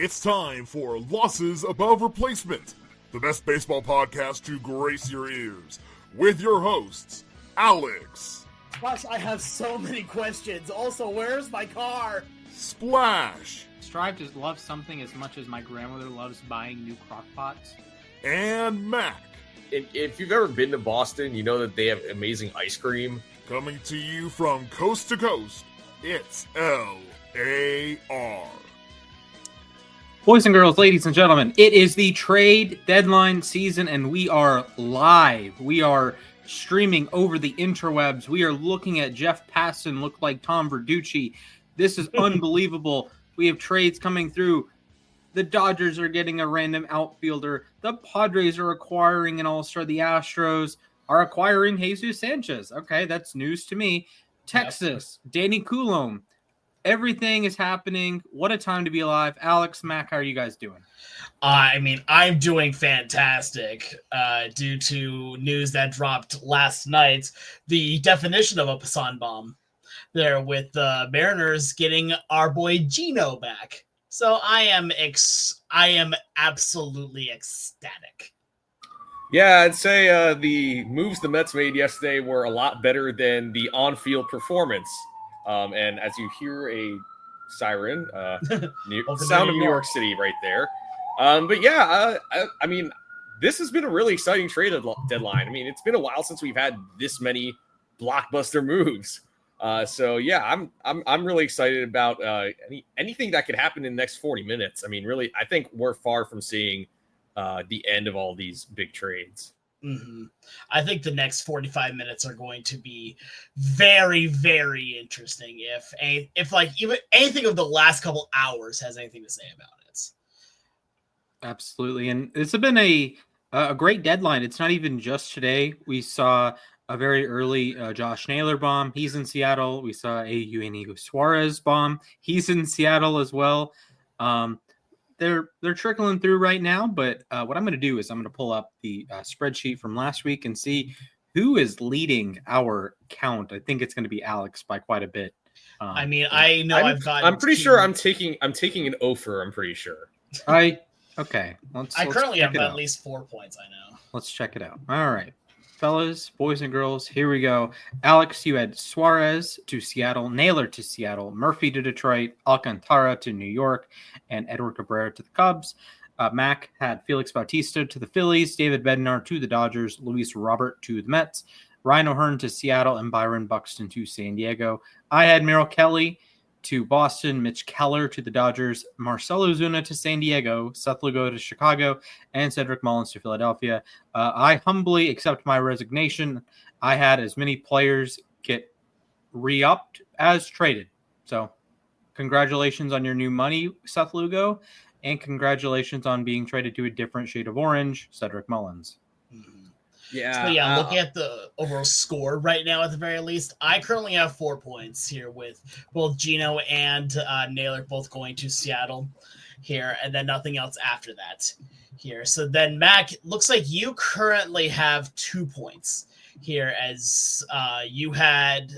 It's time for Losses Above Replacement, the best baseball podcast to grace your ears, with your hosts, Alex. Gosh, I have so many questions. Also, where's my car? Splash. Strive to love something as much as my grandmother loves buying new crock pots. And Mac. If you've ever been to Boston, you know that they have amazing ice cream. Coming to you from coast to coast, it's L.A.R. Boys and girls, ladies and gentlemen, it is the trade deadline season, and we are live. We are streaming over the interwebs. We are looking at Jeff Passan look like Tom Verducci. This is unbelievable. We have trades coming through. The Dodgers are getting a random outfielder. The Padres are acquiring an all-star. The Astros are acquiring Jesus Sanchez. Okay, that's news to me. Texas, Danny Coulombe. Everything is happening. What a time to be alive. Alex, Mac, how are you guys doing? I'm doing fantastic due to news that dropped last night. The definition of a Passan bomb there with the Mariners getting our boy Gino back. So I am absolutely ecstatic. Yeah, I'd say the moves the Mets made yesterday were a lot better than the on-field performance. And as you hear a siren, sound of New York City right there. But yeah, I mean, this has been a really exciting trade deadline. I mean, it's been a while since we've had this many blockbuster moves. So yeah, I'm really excited about anything that could happen in the next 40 minutes. I mean, really, I think we're far from seeing the end of all these big trades. Mm-hmm. I think the next 45 minutes are going to be very, very interesting. If like even anything of the last couple hours has anything to say about it. Absolutely. And it's been a great deadline. It's not even just today. We saw a very early Josh Naylor bomb. He's in Seattle. We saw a Eugenio Suarez bomb. He's in Seattle as well. They're trickling through right now, but what I'm going to do is I'm going to pull up the spreadsheet from last week and see who is leading our count. I think it's going to be Alex by quite a bit. I mean, I know I'm pretty sure I'm taking an offer. I'm pretty sure. Okay. Let's currently have at least 4 points. I know. Let's check it out. All right. Fellas, boys and girls, here we go. Alex, you had Suarez to Seattle, Naylor to Seattle, Murphy to Detroit, Alcantara to New York, and Edward Cabrera to the Cubs. Mac had Felix Bautista to the Phillies, David Bednar to the Dodgers, Luis Robert to the Mets, Ryan O'Hearn to Seattle, and Byron Buxton to San Diego. I had Merrill Kelly to Boston, Mitch Keller to the Dodgers, Marcelo Zuna to San Diego, Seth Lugo to Chicago, and Cedric Mullins to Philadelphia. I humbly accept my resignation. I had as many players get re-upped as traded. So congratulations on your new money, Seth Lugo, and congratulations on being traded to a different shade of orange, Cedric Mullins. Yeah. Looking at the overall score right now, at the very least, I currently have 4 points here with both Gino and Naylor both going to Seattle here, and then nothing else after that here. So then, Mac, looks like you currently have 2 points here, as you had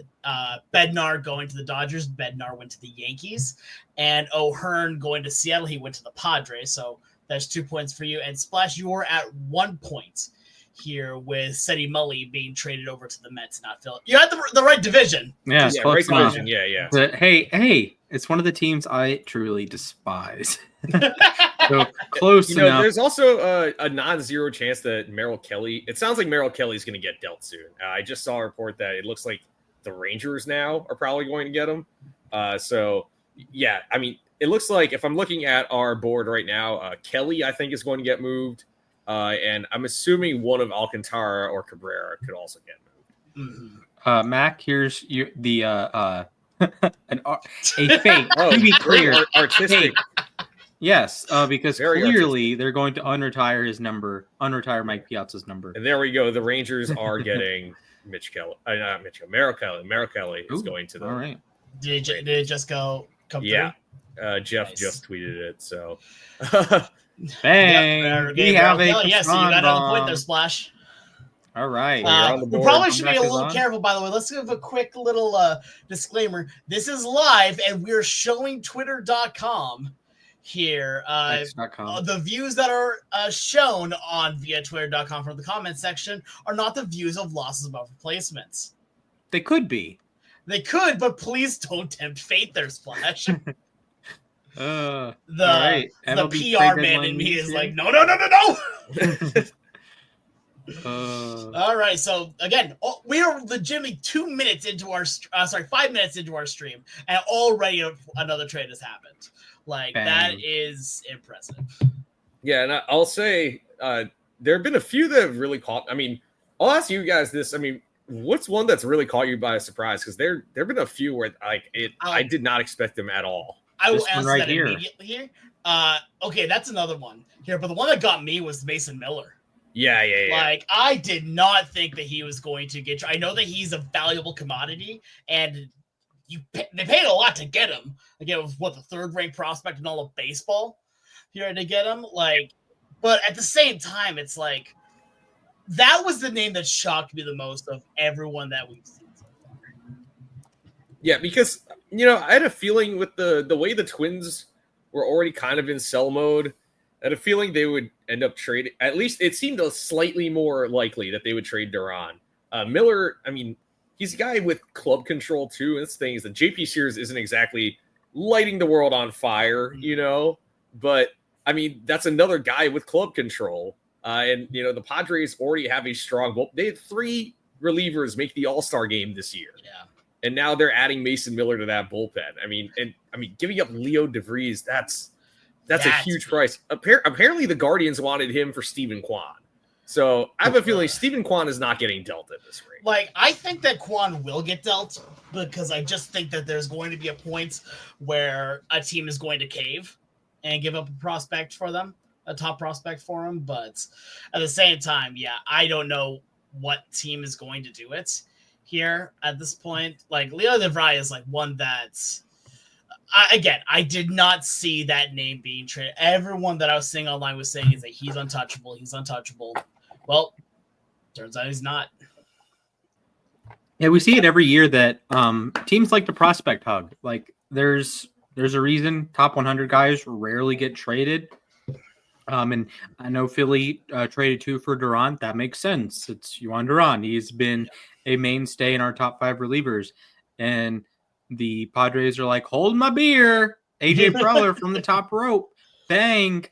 Bednar going to the Dodgers. Bednar went to the Yankees, and O'Hearn going to Seattle. He went to the Padres. So that's 2 points for you. And Splash, you are at 1 point here with Seti Mully being traded over to the Mets, not Phil. You had the right division. Yeah, right division. Yeah. But hey, it's one of the teams I truly despise. So close enough. There's also a non-zero chance that Merrill Kelly. It sounds like Merrill Kelly's going to get dealt soon. I just saw a report that it looks like the Rangers now are probably going to get him. So yeah, I mean, it looks like if I'm looking at our board right now, Kelly I think is going to get moved. And I'm assuming one of Alcantara or Cabrera could also get moved. Mm-hmm. Mac, here's the a fake. To be clear, artistic. Yes, because Very clearly artistic. They're going to unretire Mike Piazza's number. And there we go. The Rangers are getting Merrill Kelly. Merrill Kelly is going to the. All right. Did it just come yeah. through? Jeff Nice. just tweeted it. So. Bang! We have a yes, so you got another bomb. point there, Splash. All right. We probably should be a little on. careful, by the way. Let's give a quick little disclaimer. This is live, and we're showing Twitter.com here. The views that are shown on via Twitter.com from the comment section are not the views of losses above replacements. They could be. They could, but please don't tempt fate there, Splash. The PR man in me is like, no. All right, so again, we are legitimately 5 minutes into our stream, and already another trade has happened. Like, bang. That is impressive. Yeah, and I'll say there have been a few that have really caught. I mean, I'll ask you guys this. I mean, what's one that's really caught you by surprise? Because there have been a few where I did not expect them at all. I will answer that immediately here. Okay, that's another one here, but the one that got me was Mason Miller. Yeah. Like, I did not think that he was going to get. I know that he's a valuable commodity, and they paid a lot to get him. Again, it was the third-ranked prospect in all of baseball here to get him. Like, but at the same time, it's like that was the name that shocked me the most of everyone that we've seen so far. Yeah, because I had a feeling with the way the Twins were already kind of in sell mode. I had a feeling they would end up trading. At least it seemed slightly more likely that they would trade Duran. Miller, I mean, he's a guy with club control too. And this thing is that JP Sears isn't exactly lighting the world on fire, But I mean, that's another guy with club control. And the Padres already have a strong. They had 3 relievers make the All-Star game this year. Yeah. And now they're adding Mason Miller to that bullpen. I mean, giving up Leo DeVries, that's a huge price. Apparently, the Guardians wanted him for Steven Kwan. So I have a feeling Steven Kwan is not getting dealt at this rate. Like, I think that Kwan will get dealt because I just think that there's going to be a point where a team is going to cave and give up a prospect for them, a top prospect for him. But at the same time, I don't know what team is going to do it here at this point. Like, Leo DeVries is like one that's. I did not see that name being traded. Everyone that I was seeing online was saying is that he's untouchable. He's untouchable. Well, turns out he's not. Yeah, we see it every year that teams like the prospect hug. Like, there's a reason top 100 guys rarely get traded. And I know Philly traded 2 for Duran. That makes sense. It's Juan Duran. He's been a mainstay in our top 5 relievers. And the Padres are like, hold my beer. AJ Preller from the top rope. Bang.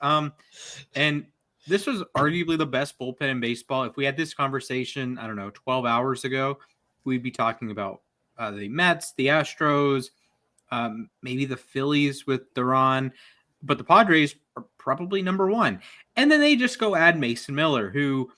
And this was arguably the best bullpen in baseball. If we had this conversation, 12 hours ago, we'd be talking about the Mets, the Astros, maybe the Phillies with Duran. But the Padres are probably number 1. And then they just go add Mason Miller, who,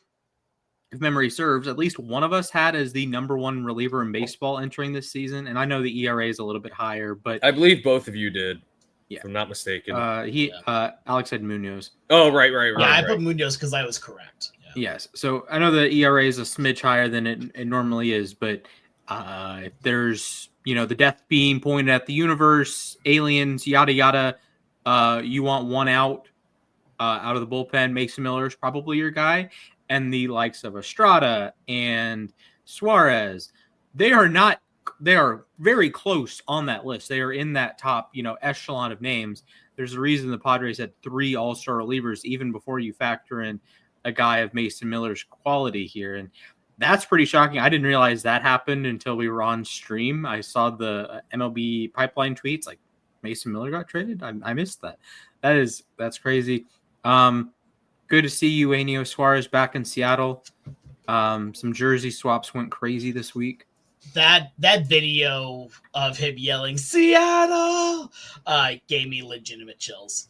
if memory serves, at least one of us had as the number 1 reliever in baseball entering this season. And I know the ERA is a little bit higher, but I believe both of you did, if I'm not mistaken. Alex had Munoz. Oh, right. Yeah, I put Munoz because I was correct. Yeah. Yes. So I know the ERA is a smidge higher than it normally is, but if there's, the death being pointed at the universe, aliens, yada, yada, you want one out of the bullpen, Mason Miller is probably your guy. And the likes of Estrada and Suarez, they are very close on that list. They are in that top, echelon of names. There's a reason the Padres had 3 all-star relievers, even before you factor in a guy of Mason Miller's quality here. And that's pretty shocking. I didn't realize that happened until we were on stream. I saw the MLB pipeline tweets, like Mason Miller got traded. I missed that. That's crazy. Good to see Eugenio Suarez back in Seattle. Some jersey swaps went crazy this week. That video of him yelling Seattle gave me legitimate chills.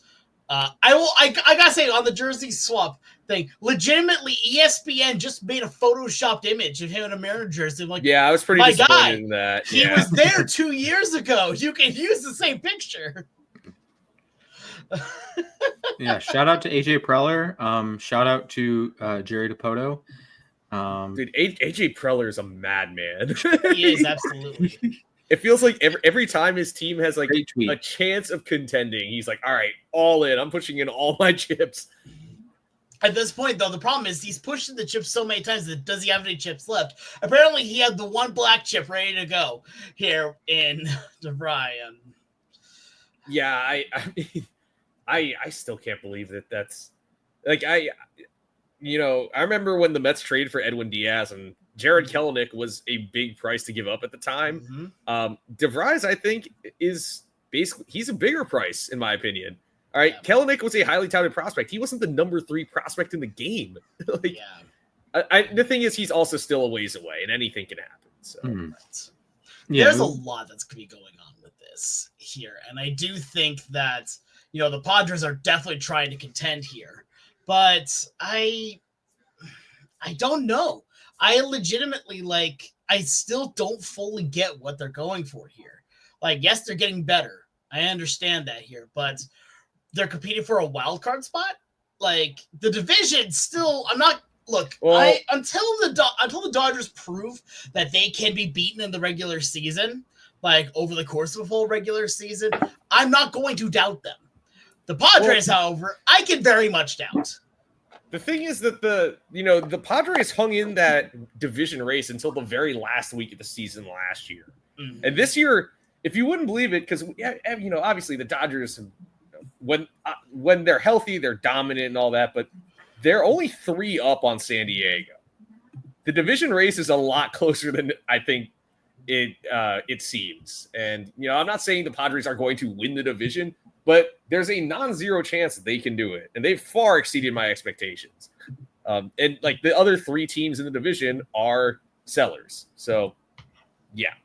I gotta say, on the jersey swap thing, legitimately ESPN just made a photoshopped image of him in a Mariner jersey. I'm like, I was pretty disappointed in that. He was there 2 years ago. You can use the same picture. Yeah, shout out to AJ Preller. Shout out to Jerry Dipoto. Dude, AJ Preller is a madman. He is, absolutely. It feels like every time his team has like a chance of contending, he's like, all right, all in. I'm pushing in all my chips. At this point, though, the problem is he's pushing the chips so many times that does he have any chips left? Apparently, he had the one black chip ready to go here in DeVry. Yeah, I mean, I still can't believe that's like I remember when the Mets traded for Edwin Diaz and Jared Kelenic was a big price to give up at the time. Mm-hmm. DeVries, I think, is basically he's a bigger price in my opinion. All right, Kelenic was a highly touted prospect. He wasn't the number 3 prospect in the game. The thing is, he's also still a ways away, and anything can happen. So there's a lot that's going to be going on with this here, and I do think that the Padres are definitely trying to contend here, but I don't know. I legitimately I still don't fully get what they're going for here. Yes, they're getting better. I understand that here, but they're competing for a wild card spot. The division still, I'm not. Look, until the Dodgers prove that they can be beaten in the regular season, over the course of a full regular season, I'm not going to doubt them. The Padres, however, I can very much doubt. The thing is that the Padres hung in that division race until the very last week of the season last year. Mm-hmm. And this year, if you wouldn't believe it, because obviously the Dodgers, when they're healthy, they're dominant and all that, but they're only 3 up on San Diego. The division race is a lot closer than I think it seems. And I'm not saying the Padres are going to win the division, but there's a non-zero chance that they can do it, and they've far exceeded my expectations. And the other 3 teams in the division are sellers. So, yeah.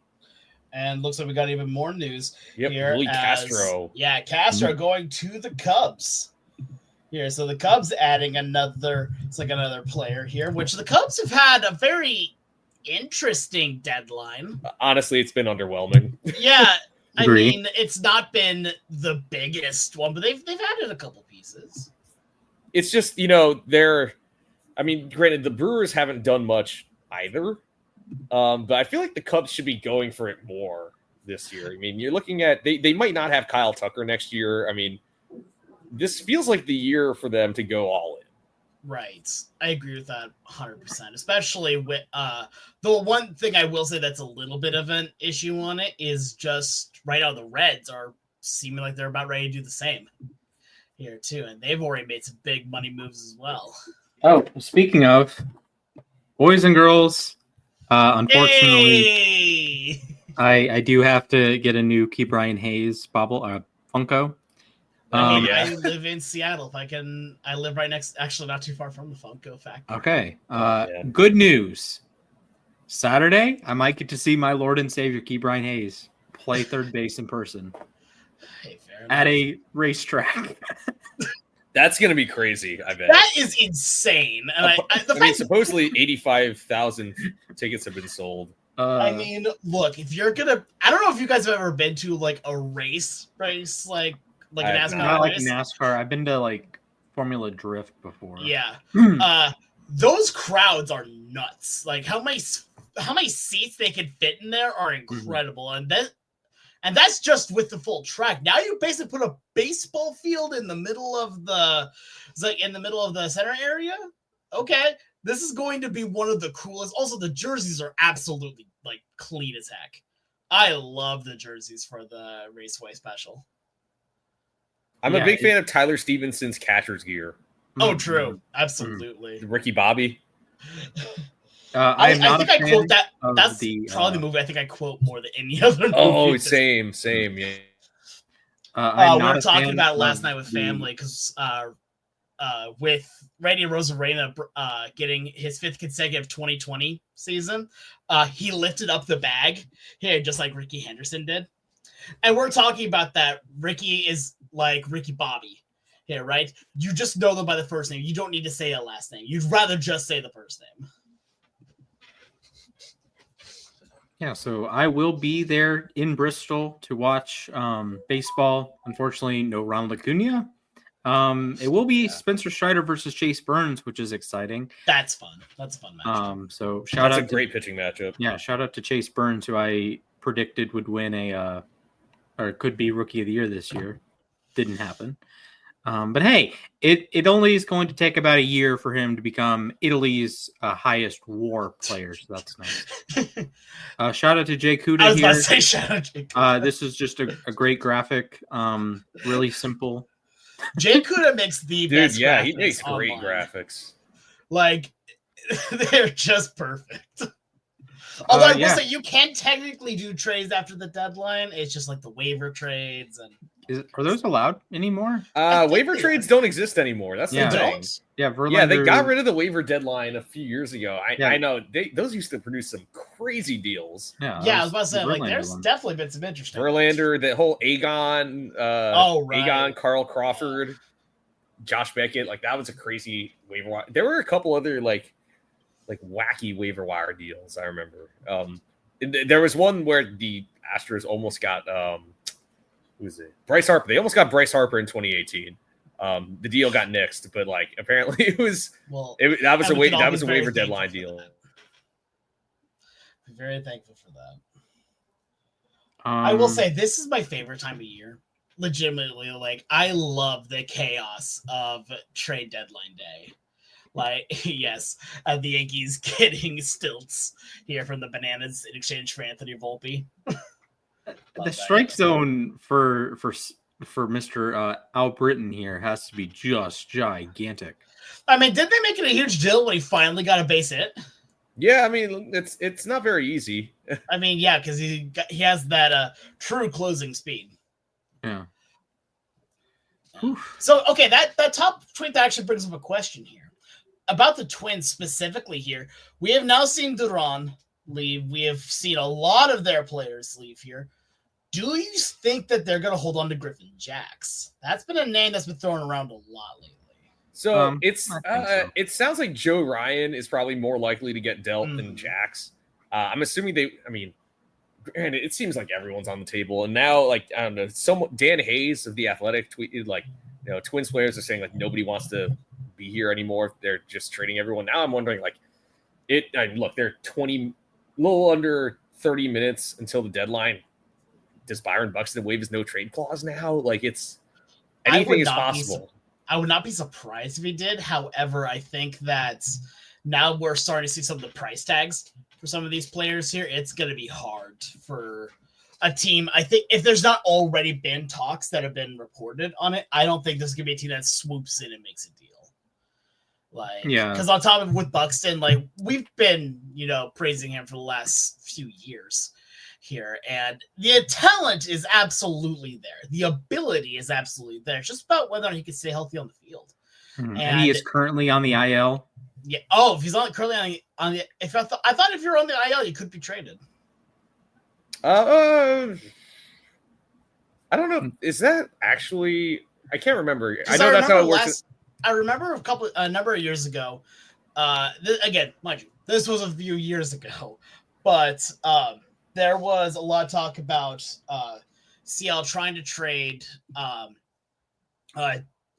And looks like we got even more news here. Willie Castro. Yeah, Castro going to the Cubs. Here, so the Cubs adding another player here, which the Cubs have had a very interesting deadline. Honestly, it's been underwhelming. Yeah, I mean, it's not been the biggest one, but they've added a couple pieces. It's just, granted, the Brewers haven't done much either, but I feel like the Cubs should be going for it more this year. I mean, you're looking at, they might not have Kyle Tucker next year. I mean, this feels like the year for them to go all in. Right. I agree with that 100%, especially with the one thing I will say that's a little bit of an issue on it is just right now the Reds are seeming like they're about ready to do the same here too, and they've already made some big money moves as well. Oh, speaking of boys and girls, unfortunately, I do have to get a new Key Brian Hayes Funko. I live in Seattle. I live right next, actually not too far from the Funko factory. Okay. Good news. Saturday, I might get to see my Lord and Savior, Key Brian Hayes, play third base in person at a racetrack. That's going to be crazy, I bet. That is insane. And supposedly 85,000 tickets have been sold. Look, if you're going to, I don't know if you guys have ever been to a race, like a NASCAR not like race. NASCAR. I've been to Formula Drift before. Yeah. Those crowds are nuts. How many seats they can fit in there are incredible. Mm-hmm. And that's just with the full track. Now you basically put a baseball field in the middle of the center area. Okay. This is going to be one of the coolest. Also, the jerseys are absolutely clean as heck. I love the jerseys for the Raceway Special. I'm a big fan of Tyler Stevenson's catcher's gear. Oh, true. Absolutely. Ricky Bobby. I think I quote that. That's probably the movie I think I quote more than any other movie. Oh, same. Yeah. We were talking about it last night with family because with Randy Rosarena getting his 5th consecutive 2020 season, he lifted up the bag here just like Ricky Henderson did. And we're talking about that. Ricky is like Ricky Bobby here, right? You just know them by the first name. You don't need to say a last name. You'd rather just say the first name. Yeah, so I will be there in Bristol to watch baseball. Unfortunately, no Ronald Acuna. It will be Spencer Strider versus Chase Burns, which is exciting. That's fun. That's a fun matchup. So that's a great pitching matchup. Yeah, shout out to Chase Burns, who I predicted would win or could be Rookie of the Year this year. Didn't happen. But hey, it only is going to take about a year for him to become Italy's highest WAR player. So that's nice. Shout out to Jay Kuda here. I was about to say shout out to Jay Kuda. This is just a great graphic. Really simple Jay Kuda makes the best. Yeah, he makes great graphics. Like, they're just perfect. Although I will say you can technically do trades after the deadline. It's just like the waiver trades and. Are those allowed anymore? Waiver trades don't exist anymore. That's the thing. Yeah, Verlander... yeah, they got rid of the waiver deadline a few years ago. I know those used to produce some crazy deals. Yeah, I was about to say like there's definitely been some interesting. Verlander, the whole Aegon, Aegon, Carl Crawford, Josh Beckett, like that was a crazy waiver wire. There were a couple other like wacky waiver wire deals. I remember. There was one where the Astros almost got who was it? Bryce Harper. They almost got Bryce Harper in 2018. The deal got nixed, but like apparently it was that was a waiver deadline deal. I'm very thankful for that. I will say this is my favorite time of year. Legitimately, like I love the chaos of trade deadline day. Like, yes, the Yankees getting stilts here from the Bananas in exchange for Anthony Volpe. The strike zone for Mr. Al Britton here has to be just gigantic. I mean, did they make it a huge deal when he finally got a base hit? Yeah, I mean, it's not very easy. I mean, yeah, because he has that true closing speed. Yeah. So, okay, that top tweet that actually brings up a question here. About the Twins specifically here, we have now seen Duran leave. We have seen a lot of their players leave here. Do you think that they're going to hold on to Griffin Jax? That's been a name that's been thrown around a lot lately. So it sounds like Joe Ryan is probably more likely to get dealt than Jax. I'm assuming and it seems like everyone's on the table. And now, like, I don't know, Dan Hayes of The Athletic tweeted, like, you know, Twins players are saying, like, nobody wants to be here anymore. They're just trading everyone. Now I'm wondering, like, look, they're a little under 30 minutes until the deadline. Does Byron Buxton waive his no trade clause now? Like, anything is possible. I would not be surprised if he did. However, I think that now we're starting to see some of the price tags for some of these players here. It's going to be hard for a team. I think if there's not already been talks that have been reported on it, I don't think this is going to be a team that swoops in and makes a deal. Like, yeah, because on top of with Buxton, like we've been, praising him for the last few years here, and the talent is absolutely there. The ability is absolutely there. It's just about whether or not he can stay healthy on the field. And he is currently on the IL. Yeah. Oh, if he's currently on the, I thought if you're on the IL, you could be traded. I don't know. Is that actually? I can't remember. I know that's how it works. I remember a number of years ago. Again, mind you, this was a few years ago, but there was a lot of talk about Seattle trying to trade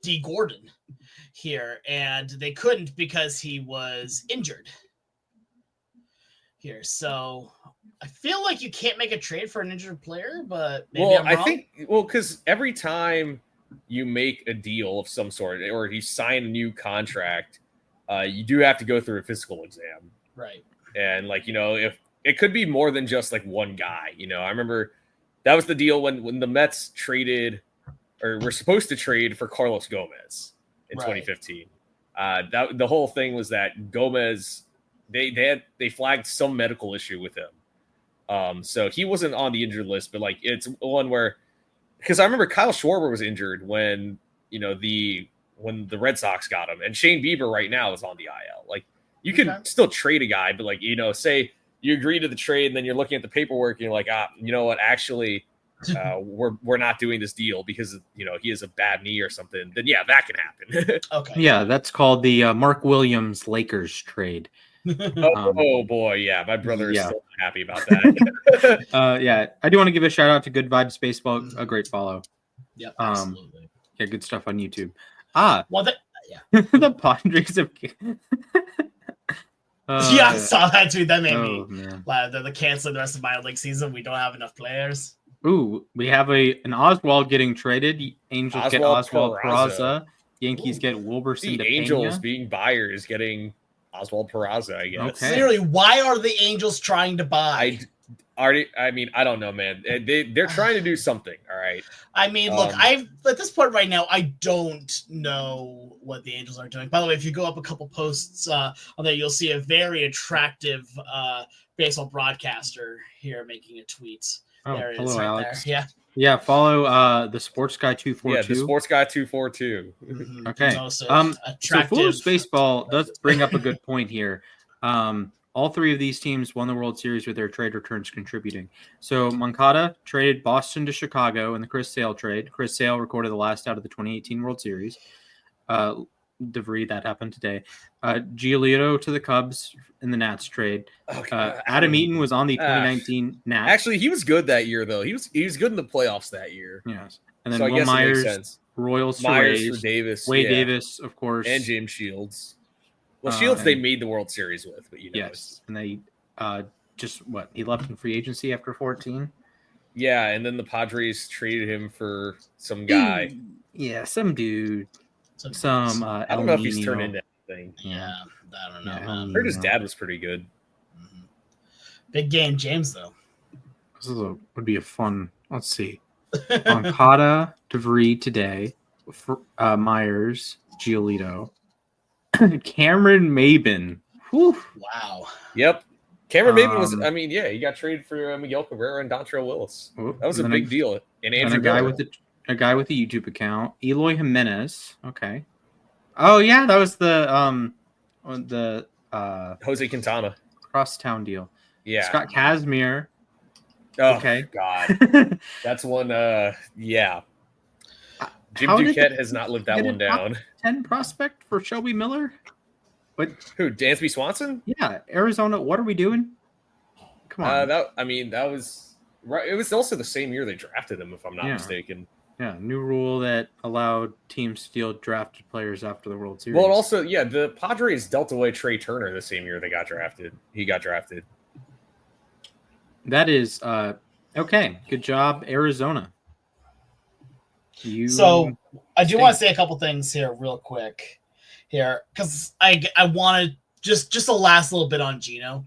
D. Gordon here, and they couldn't because he was injured here. So I feel like you can't make a trade for an injured player, but maybe I'm wrong. Because every time you make a deal of some sort or you sign a new contract, you do have to go through a physical exam. Right. And if it could be more than just like one guy, I remember that was the deal when the Mets traded or were supposed to trade for Carlos Gomez in 2015. That the whole thing was that Gomez, they flagged some medical issue with him. So he wasn't on the injured list, but like it's one where, because I remember Kyle Schwarber was injured when the Red Sox got him, and Shane Bieber right now is on the IL. Like you can still trade a guy, but like say you agree to the trade, and then you're looking at the paperwork, and you're like, you know what, actually, we're not doing this deal because he has a bad knee or something. Then yeah, that can happen. Okay. Yeah, that's called the Mark Williams Lakers trade. Oh boy, yeah, my brother is still happy about that. Yeah, I do want to give a shout out to Good Vibes Baseball, a great follow. Yep, absolutely. Yeah, good stuff on YouTube. The Padres have. I saw that tweet. That made me laugh. They're canceling the rest of my league season. We don't have enough players. Ooh, we have an Oswald getting traded. Angels get Oswald Peraza. Yankees get Wilberson. The Angels being buyers getting Oswald Peraza, I guess. Okay. Seriously, why are the Angels trying to buy? I don't know, man. They're trying to do something. All right. I mean, look, at this point right now, I don't know what the Angels are doing. By the way, if you go up a couple posts on there, you'll see a very attractive baseball broadcaster here making a tweet. Oh, there it hello, is right Alex. there. Yeah, follow the Sports Guy 242. Yeah, the Sports Guy 242. Mm-hmm. Okay. So Foolish Baseball does bring up a good point here. All three of these teams won the World Series with their trade returns contributing. So Moncada traded Boston to Chicago in the Chris Sale trade. Chris Sale recorded the last out of the 2018 World Series. DeVry, that happened today. Giolito to the Cubs in the Nats trade. Adam Eaton was on the 2019 Nats. Actually, he was good that year, though. He was good in the playoffs that year. Yes. And then Will Myers, Royals to Rays, for Davis, Wade Davis, of course, and James Shields. Well, Shields they made the World Series with, but yes, and they he left in free agency after 14. Yeah, and then the Padres traded him for some guy. Yeah, some dude. I don't know if he's turned into anything. Yeah, I don't know. I heard his dad was pretty good. Mm-hmm. Big game, James, though. This would be a fun. Let's see. Moncada, DeVry today. Myers, Giolito. Cameron Maybin. Whew. Wow. Yep. Cameron Maybin was, he got traded for Miguel Cabrera and Dontrelle Willis. That was a big deal. And Andrew a guy with a YouTube account, Eloy Jimenez. Okay. Oh yeah, that was the Jose Quintana crosstown deal. Yeah. Scott Kazmir. Oh, okay. God. That's one. Yeah. Jim Duquette has not lived that one down. 10 prospect for Shelby Miller. What? Who? Dansby Swanson? Yeah, Arizona. What are we doing? Come on. That was right. It was also the same year they drafted him, if I'm not mistaken. Yeah, new rule that allowed teams to steal drafted players after the World Series. Well, also, the Padres dealt away Trey Turner the same year he got drafted. That is okay. Good job, Arizona. So I do want to say a couple things here real quick here, because I want to just the last little bit on Gino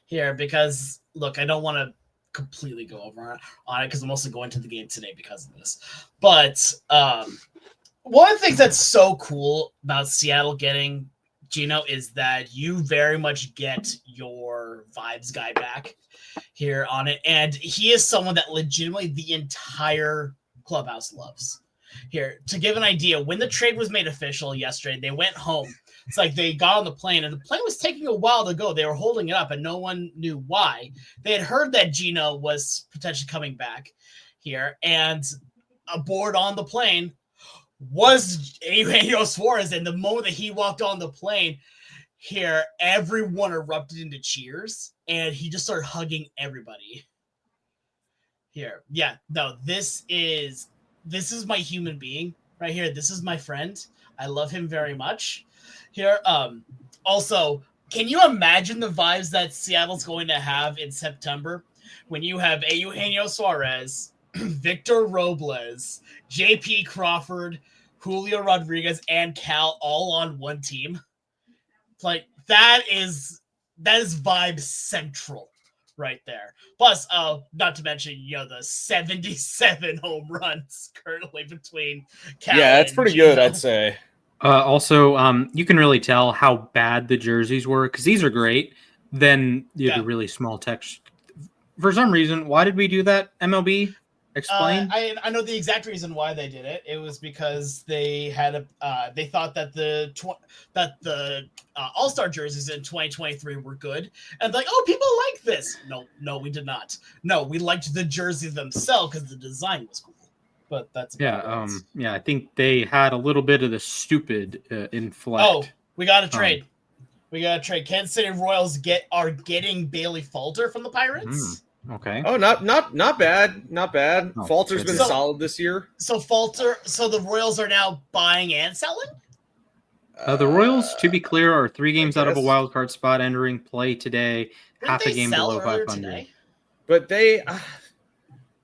here, because look, I don't want to completely go over on it because I'm also going to the game today because of this. But one of the things that's so cool about Seattle getting Gino is that you very much get your vibes guy back here on it. And he is someone that legitimately the entire clubhouse loves. Here, to give an idea, when the trade was made official yesterday, they went home. It's like they got on the plane, and the plane was taking a while to go. They were holding it up, and no one knew why. They had heard that Gino was potentially coming back here, and aboard on the plane was Eugenio Suarez. And the moment that he walked on the plane here, everyone erupted into cheers, and he just started hugging everybody here. Yeah, no, this is my human being right here. This is my friend. I love him very much here. Also, can you imagine the vibes that Seattle's going to have in September when you have Eugenio Suarez, Victor Robles, JP Crawford, Julio Rodriguez, and Cal all on one team? Like, that is vibe central right there. Plus, not to mention, the 77 home runs currently between Cal. Yeah, that's pretty good, I'd say. Also, you can really tell how bad the jerseys were, because these are great. Then the really small text. For some reason, why did we do that, MLB? Explain. I know the exact reason why they did it. It was because they had they thought that the All-Star jerseys in 2023 were good, and like, oh, people like this. No, we did not. No, we liked the jerseys themselves because the design was cool. But that's I think they had a little bit of the stupid inflect. Oh, we got to trade. Kansas City Royals are getting Bailey Falter from the Pirates. Okay. Oh, not bad. Not bad. Oh, Falter's been solid this year. So the Royals are now buying and selling? The Royals, to be clear, are 3 games out of a wild card spot entering play today. Half a game below 500. Today? But they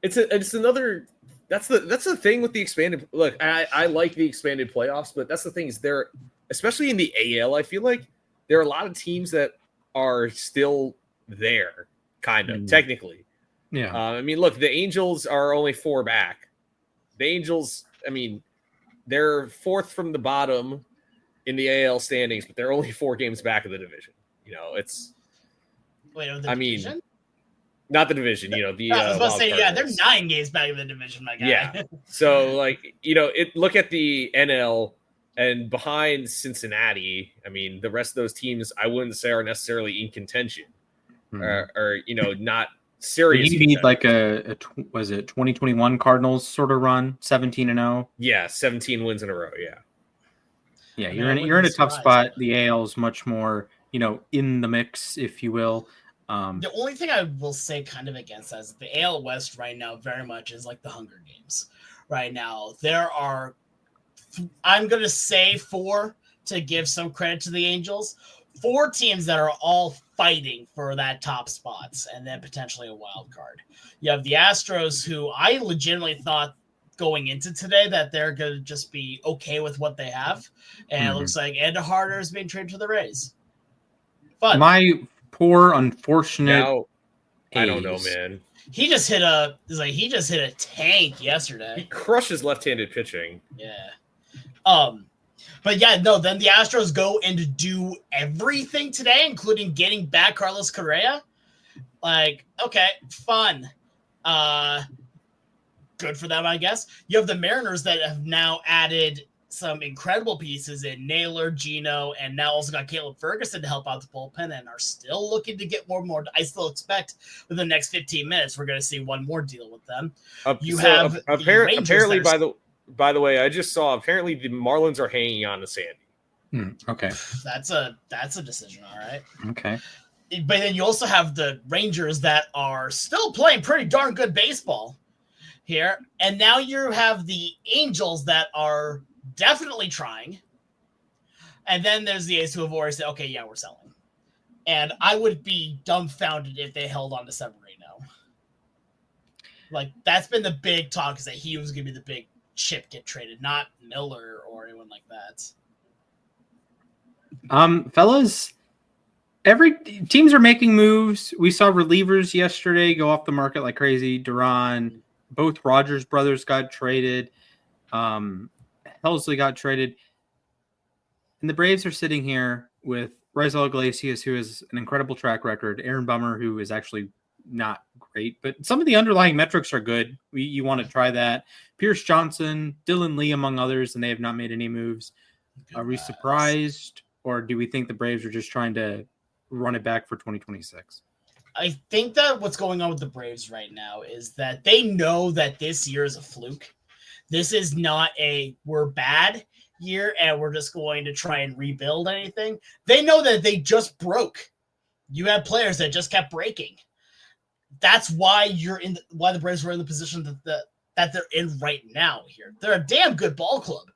it's another that's the thing with the expanded look. I like the expanded playoffs, but that's the thing is they're, especially in the AL, I feel like there are a lot of teams that are still there kind of, technically. Yeah. I mean, look, the Angels are only 4 back. The Angels, I mean, they're 4th from the bottom in the AL standings, but they're only 4 games back of the division. You know, it's. Wait, I division? mean, not the division. You know, the. I was about to say, yeah, they're 9 games back of the division, my guy. Yeah. So, like, you know, look at the NL and behind Cincinnati. I mean, the rest of those teams, I wouldn't say are necessarily in contention, or you know, not serious. You need like was it 2021 Cardinals sort of run, 17-0? Yeah, 17 wins in a row. Yeah. Yeah, you're in a tough spot. The AL is much more, you know, in the mix, if you will. The only thing I will say kind of against that is the AL West right now very much is like the Hunger Games. Right now, there are, I'm going to say 4 to give some credit to the Angels, 4 teams that are all fighting for that top spots and then potentially a wild card. You have the Astros, who I legitimately thought going into today that they're going to just be okay with what they have. And it looks like Ed Harder is being traded to the Rays. Fun. My poor, unfortunate. Now, I don't know, man. He just hit a tank yesterday. He crushes left-handed pitching. Yeah. But yeah, no, then the Astros go and do everything today, including getting back Carlos Correa. Like, okay, fun. Good for them, I guess. You have the Mariners that have now added some incredible pieces in Naylor, Gino, and now also got Caleb Ferguson to help out the bullpen and are still looking to get more. I still expect within the next 15 minutes, we're going to see one more deal with them. Apparently, by the way, I just saw apparently the Marlins are hanging on to Sandy. Okay. That's a decision. All right. Okay. But then you also have the Rangers that are still playing pretty darn good baseball here. And now you have the Angels that are definitely trying. And then there's the A's who have already said, okay, yeah, we're selling. And I would be dumbfounded if they held on to Severino. Like, that's been the big talk, is that he was going to be the big chip get traded, not Miller or anyone like that. Fellas, teams are making moves. We saw relievers yesterday go off the market like crazy. Duran, both Rogers brothers got traded. Helsley got traded. And the Braves are sitting here with Raisel Iglesias, who has an incredible track record. Aaron Bummer, who is actually not great, but some of the underlying metrics are good. You want to try that. Pierce Johnson, Dylan Lee, among others, and they have not made any moves. Are we surprised, or do we think the Braves are just trying to run it back for 2026? I think that what's going on with the Braves right now is that they know that this year is a fluke. This is not we're bad year and we're just going to try and rebuild anything. They know that they just broke. You had players that just kept breaking. That's why why the Braves were in the position that they're in right now here. They're a damn good ball club.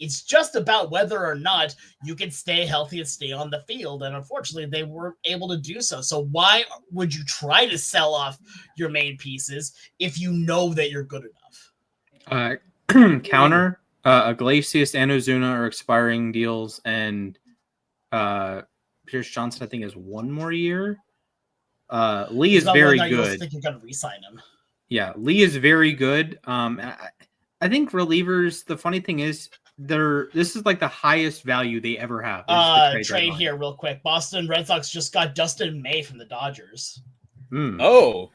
It's just about whether or not you can stay healthy and stay on the field. And unfortunately, they weren't able to do so. So why would you try to sell off your main pieces if you know that you're good enough? Counter, Iglesias and Ozuna are expiring deals, and Pierce Johnson, I think, has 1 more year. Lee is very good. I think you're going to re-sign him. Yeah, Lee is very good. I think relievers, the funny thing is, this is like the highest value they ever have. Trade here real quick. Boston Red Sox just got Dustin May from the Dodgers. Oh.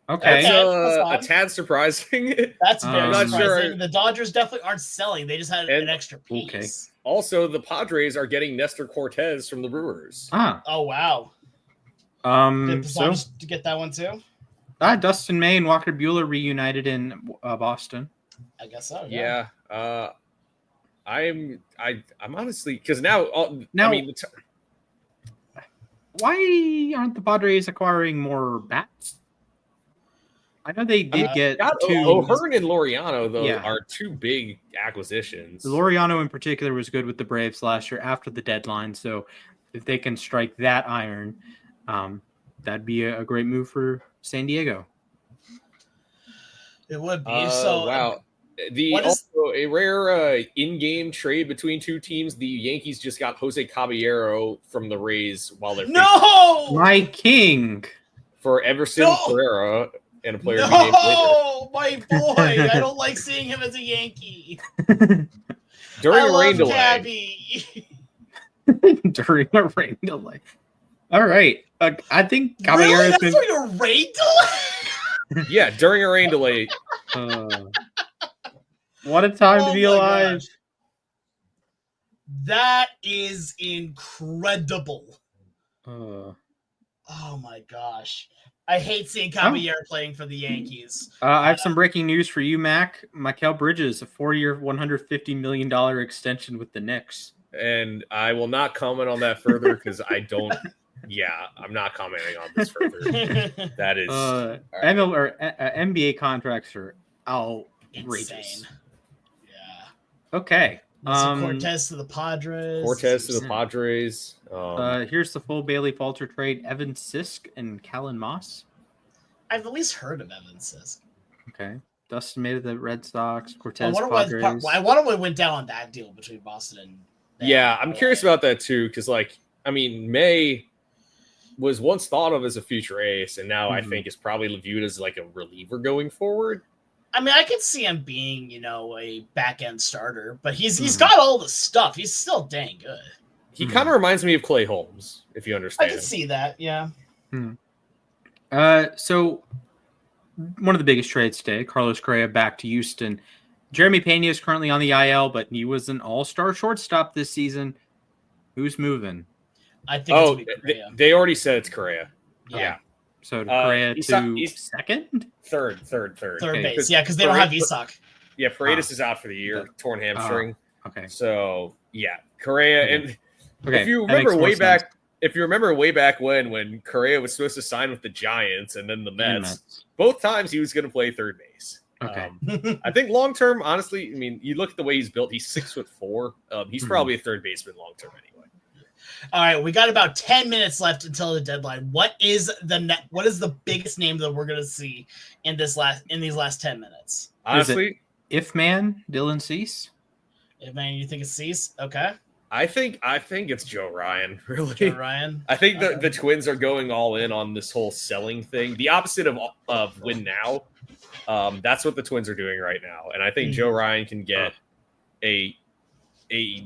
Okay. That's a tad surprising. That's very surprising. Sure. The Dodgers definitely aren't selling. They just had an extra piece. Okay. Also, the Padres are getting Nestor Cortez from the Brewers. Oh, wow. Did the Dodgers get that one too? Dustin May and Walker Buehler reunited in Boston. I guess so. Yeah. I'm honestly, because now, I mean, why aren't the Padres acquiring more bats? I know they did get two. O'Hearn and Laureano, though, are 2 big acquisitions. Laureano in particular was good with the Braves last year after the deadline. So if they can strike that iron, that'd be a great move for San Diego. It would be. Wow. Also a rare in-game trade between 2 teams. The Yankees just got Jose Caballero from the Rays while they're No, my king. for Everson Pereira and a player. No, my boy. I don't like seeing him as a Yankee. During a rain delay. During a rain delay. All right. I think Caballero Really? That's during a rain delay? Yeah, during a rain delay. What a time to be alive. Gosh. That is incredible. Oh my gosh. I hate seeing Caballero playing for the Yankees. I have some breaking news for you, Mac. Mikal Bridges, a 4-year, $150 million extension with the Knicks. And I will not comment on that further because I don't. Yeah, I'm not commenting on this further. That is NBA contracts are outrageous. Insane. Yeah. Okay. Cortez to the Padres. Here's the full Bailey Falter trade: Evan Sisk and Callan Moss. I've at least heard of Evan Sisk. Okay. Dustin May to the Red Sox. Cortez Padres. I wonder what went down on that deal between Boston and. Yeah, I'm curious about that too, because May was once thought of as a future ace, and now I think is probably viewed as like a reliever going forward. I mean, I could see him being, a back end starter, but he's got all the stuff. He's still dang good. He kind of reminds me of Clay Holmes, if you understand. I can see that, yeah. So one of the biggest trades today, Carlos Correa back to Houston. Jeremy Pena is currently on the IL, but he was an all-star shortstop this season. Who's moving? I think it's Correa. They already said it's Correa. Yeah. So Correa to second? Third base. Yeah, because they don't have Isak. Yeah, Paredes is out for the year, torn hamstring. Okay. So yeah, Correa and okay. If you remember way back when Correa was supposed to sign with the Giants and then the Mets, both times he was going to play third base. Okay. I think long term, honestly, I mean, you look at the way he's built. He's 6'4". He's probably a third baseman long term anyway. All right, we got about 10 minutes left until the deadline. What is the biggest name that we're going to see in these last 10 minutes? Honestly, Dylan Cease. If man, you think it's Cease? Okay. I think it's Joe Ryan. Really, Joe Ryan. I think the Twins are going all in on this whole selling thing. The opposite of win now. That's what the Twins are doing right now, and I think Joe Ryan can get a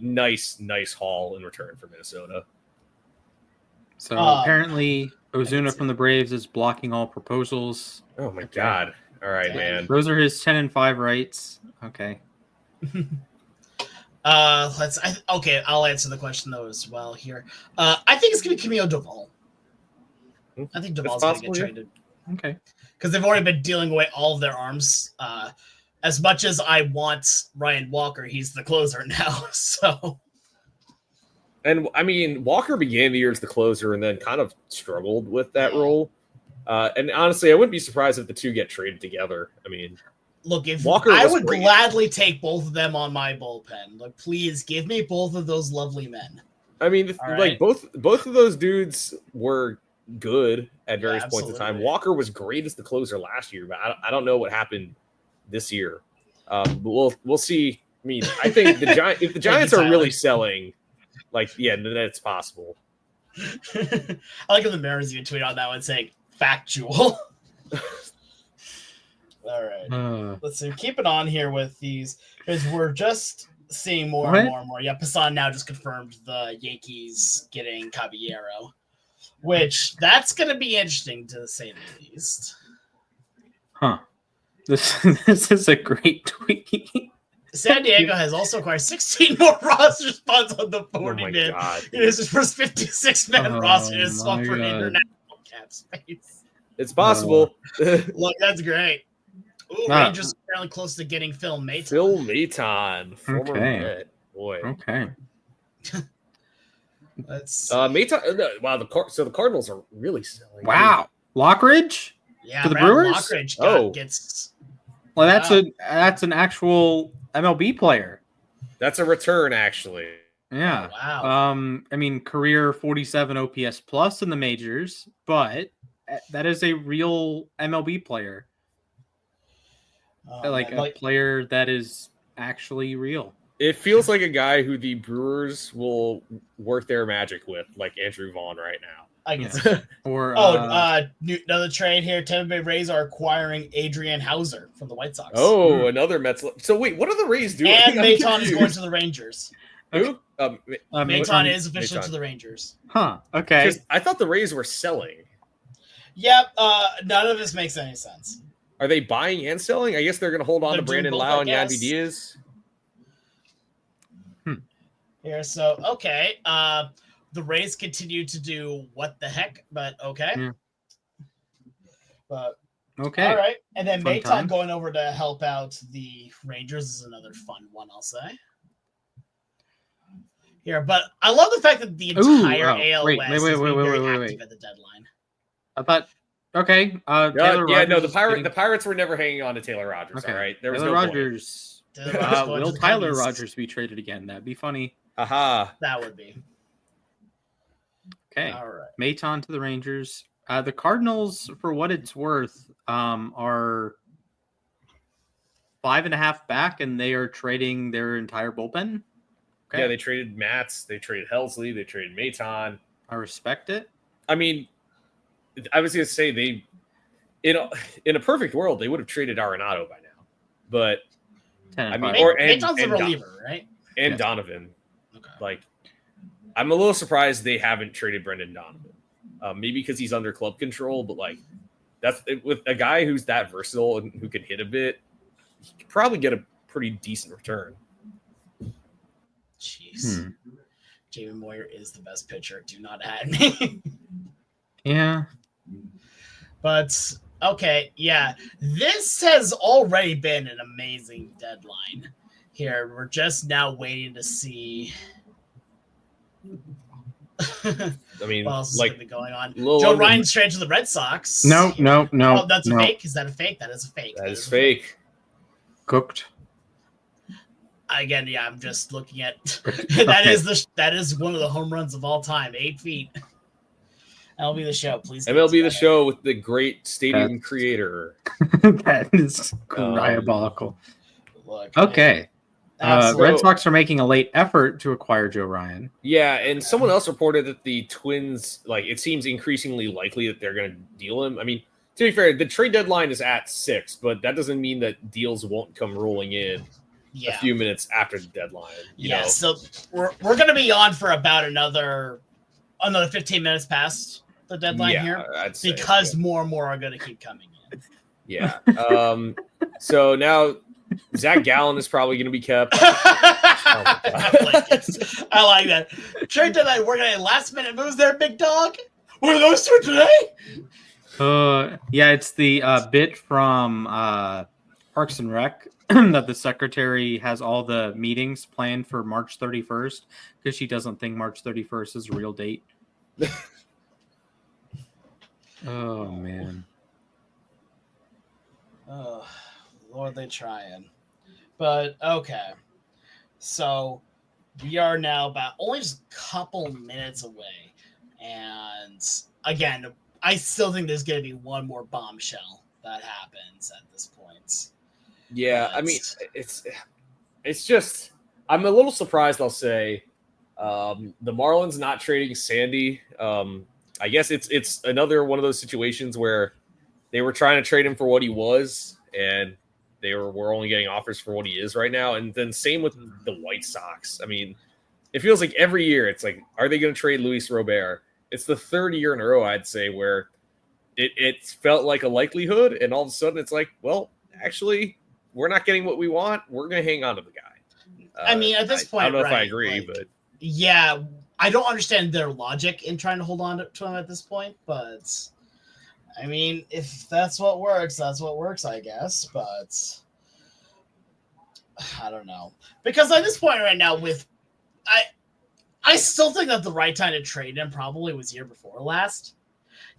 nice haul in return for Minnesota. So apparently Ozuna from the Braves is blocking all proposals. Oh my God. All right, man. Those are his 10-5 rights. Okay. I'll answer the question though as well here. I think it's gonna be Camilo Doval. I think Doval's gonna get traded. Okay. Because they've already been dealing away all of their arms. As much as I want Ryan Walker, he's the closer now. So, and I mean, Walker began the year as the closer and then kind of struggled with that role. And honestly, I wouldn't be surprised if the two get traded together. I mean, look, if Walker I would gladly take both of them on my bullpen. Like, please give me both of those lovely men. I mean, both of those dudes were good at various points in time. Walker was great as the closer last year, but I don't know what happened this year. But we'll see. I mean, I think if the Giants are really selling, then it's possible. I like how the Mariners even tweet on that one saying factual. All right. Let's see. Keep it on here with these because we're just seeing more and more. Yeah, Passan now just confirmed the Yankees getting Caballero, which that's going to be interesting to say the least. Huh. This is a great tweet. San Diego has also acquired 16 more roster spots on the 40-man. It is his first 56-man roster to swap for international cap space. It's possible. Look, that's great. Ooh, Rangers apparently close to getting Phil Maton. Phil Maton, former Met. Boy. Okay. That's Maton. Wow. The Cardinals are really selling. Wow. Lockridge. Yeah, for the Brewers. Lockridge gets. Well, that's an actual MLB player. That's a return, actually. Yeah. Wow. I mean, career 47 OPS plus in the majors, but that is a real MLB player. A player that is actually real. It feels like a guy who the Brewers will work their magic with, like Andrew Vaughn right now. I guess. Yeah. Or another trade here. Tampa Bay Rays are acquiring Adrian Hauser from the White Sox. Oh, another Mets. So wait, what are the Rays doing? And Maton is going to the Rangers. Who? Maton is officially to the Rangers. Huh. Okay. I thought the Rays were selling. Yep. None of this makes any sense. Are they buying and selling? I guess they're going to hold on to Brandon Lau and Yandy Diaz. Here, so okay. The Rays continue to do what the heck, but okay. Yeah. But okay. All right. And then Fun Maton time. going over to help out the Rangers is another fun one, I'll say. Here, but I love the fact that the entire AL West is very active at the deadline. I thought, okay. Taylor yeah, Rogers no, the Pirates were never hanging on to Taylor Rogers. Okay. All right, there was Taylor no Rogers. Will Tyler Rogers be traded again? That'd be funny. Aha. That would be. Okay. All right. Maton to the Rangers. The Cardinals, for what it's worth, are 5.5 back, and they are trading their entire bullpen. Okay. Yeah, they traded Matz, they traded Helsley, they traded Maton. I respect it. I mean, I was going to say they, in a perfect world, they would have traded Arenado by now, but I mean, Maton's a reliever, right? And yeah. Donovan. Okay. Like, I'm a little surprised they haven't traded Brendan Donovan. Maybe because he's under club control, but like that's with a guy who's that versatile and who can hit a bit, he could probably get a pretty decent return. Jeez. Jamie Moyer is the best pitcher. Do not add me. Yeah. But okay, yeah. This has already been an amazing deadline here. We're just now waiting to see I mean, what else is like gonna be going on. Joe Ryan's traded to the Red Sox. No. Oh, that's a fake? Is that a fake? That is a fake. That is fake. Cooked. Again, yeah, I'm just looking at that is one of the home runs of all time, 8 feet. MLB The Show, please. MLB The Show with the great stadium creator. That is diabolical. Look, okay. Red Sox are making a late effort to acquire Joe Ryan. Yeah, and someone else reported that the Twins, like, it seems increasingly likely that they're going to deal him. I mean, to be fair, the trade deadline is at 6, but that doesn't mean that deals won't come rolling in a few minutes after the deadline. You know? So we're going to be on for about another 15 minutes past the deadline here, because more and more are going to keep coming in. Yeah. So now Zach Gallen is probably going to be kept. I like that. Trade deadline, we're going to last minute moves there, big dog. What are those two today? Yeah, it's the bit from Parks and Rec that the secretary has all the meetings planned for March 31st because she doesn't think March 31st is a real date. Oh, man. Oh, Lord, they trying. But, okay. So, we are now about only just a couple minutes away. And, again, I still think there's going to be one more bombshell that happens at this point. Yeah, I mean, it's just, I'm a little surprised, I'll say. The Marlins not trading Sandy. I guess it's another one of those situations where they were trying to trade him for what he was, and we're only getting offers for what he is right now. And then same with the White Sox. I mean, it feels like every year it's like, are they going to trade Luis Robert? It's the third year in a row, I'd say, where it felt like a likelihood, and all of a sudden it's like, well, actually, we're not getting what we want. We're going to hang on to the guy. I mean, at this point, I don't know if I agree, but yeah, I don't understand their logic in trying to hold on to him at this point. But I mean, if that's what works, that's what works, I guess. But I don't know, because at this point right now, I still think that the right time to trade him probably was year before last